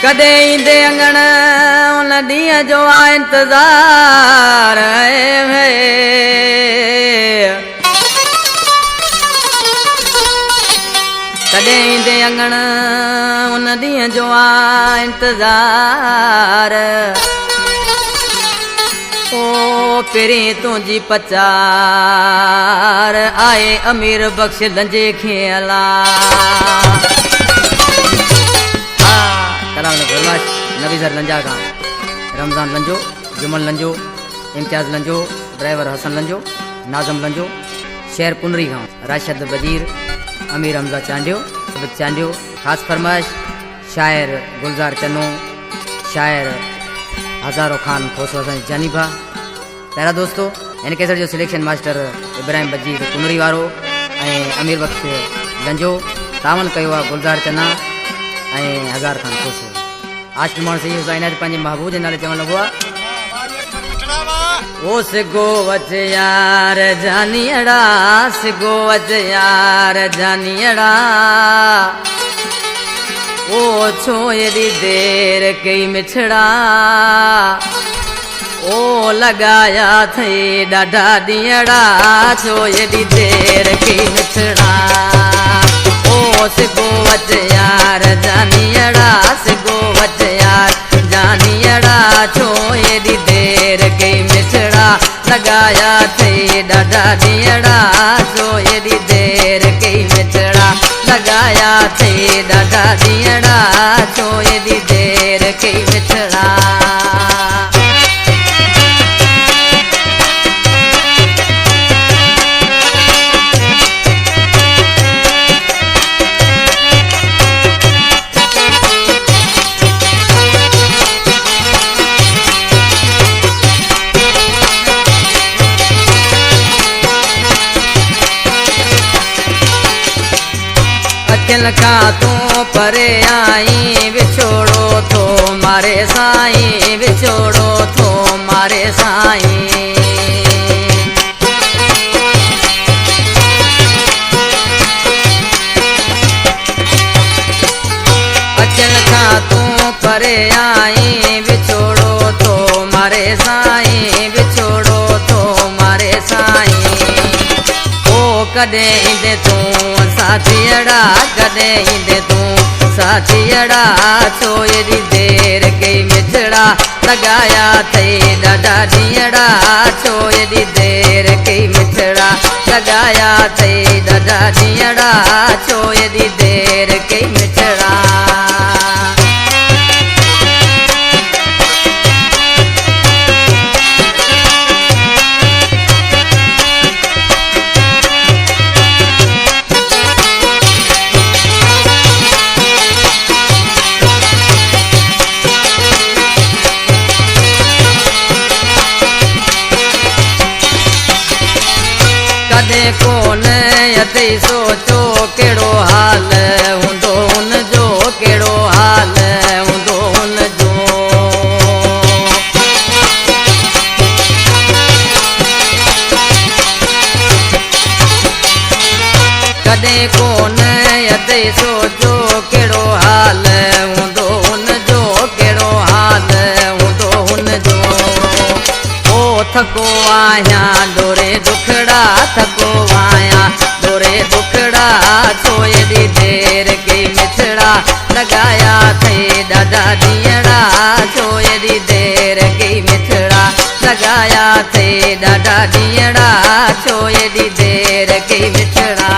कदे ईंदे अंगण उन ॾींहं जो आ इंतज़ार कदे ईंदे अंगण उन ॾींहं जो आ इंतज़ार ओ पहिरीं तुंहिंजी पचार आए अमीर बख्श लंजे खे अला कलाम फरमाइश नबीज़र लंजा खां रमज़ान लंजो जुमल लंजो इम्तियाज़ लंजो ड्राइवर हसन लंजो नाज़म लंजो शेर कुनरी खां राशिद वज़ीर अमीर हमज़ा चांडियो ख़ासि फरमाइश शायर गुलज़ार चनो शायर हज़ारो खान खोसो हसन जानीभा प्यारा दोस्तों इन कैसेट जो सिलेक्शन मास्टर इब्राहिम वज़ीर कुनरी वारो ऐं अमीर बख्श लंजो तावन कयो आहे गुलज़ार चना ऐं हज़ार खान खोसो आज माण्हू सही हुसैन पंहिंजे महबूब जे नाले चवणु लॻो आहे ओ सिगो वच यार जानियड़ा सिगो वच यार जानियड़ा ओ छो एॾी देर कई मिछड़ा ओ लगाया थे ॾाढा ॾींहड़ा छो एॾी देर कई मिछड़ा ओ सिगो वच यार जानियड़ा सिगो वच यार जानियड़ा छो एॾी देर कई मिछड़ा लगाया थे ॾाढा ॾींहड़ा छो एॾी देर कई मिछड़ा लगाया थे ॾाढा ॾींहड़ा छो एॾी देर कई मिछड़ा का तू परे आई विछोड़ो थो मारे साईं विछोड़ो थो मारे साईं अचल का तू परे आई विछोड़ो थो मारे साईं विछोड़ो थो मारे साईं ओ कदे ईंदे तू साथियड़ा कदे ईंदे तू साथियड़ा छो एॾी देर कई मिछड़ा लगाया थे ॾाढा ॾींहड़ा छो एॾी देर कई मिछड़ा लगाया थे ॾाढा ॾींहड़ा छो एॾी देर कई मिछड़ा कोन अथई सोचो कहिड़ो हाल हूंदो हुनजो कहिड़ो हाल हूंदो हुनजो कॾहिं कोन अथई सोचो कहिड़ो हाल हूंदो हुनजो कहिड़ो हाल हूंदो हुनजो ओ थको आहियां डोरे दुखड़ा थको आहियां डोरे दुखड़ा छो एॾी देर कई मिछड़ा लगाया थे ॾाढा ॾींहड़ा छो एॾी देर कई मिछड़ा लगाया थे ॾाढा ॾींहड़ा छो एॾी देर कई मिछड़ा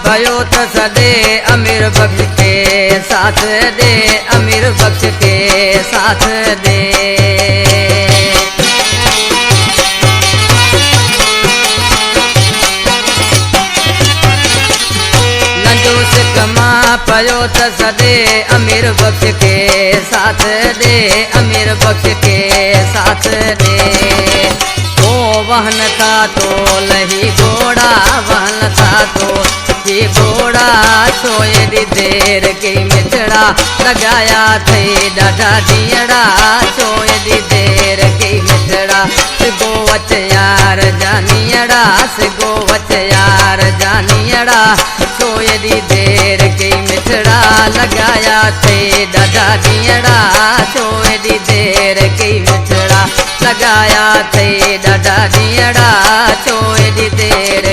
भयो त सदे अमीर बख्श के साथ दे अमीर बख्श के साथ दे लंजो सिकमा भयो त सदे अमीर बख्श के साथ दे अमीर बख्श के साथ दे वहन था तो लही घोड़ा वहन था तो ही घोड़ा छो एडी देर की मिठड़ा लगाया थे डाढा ॾींहड़ा छो एडी देर की मिठड़ा सिगो वच यार जानियड़ा सिगो वच यार जानियड़ा छो एडी देर की मिठड़ा लगाया थे डाढा ॾींहड़ा छो एडी देर की मिठड़ा लगाया थे डाढा ॾींहड़ा छो एडी देर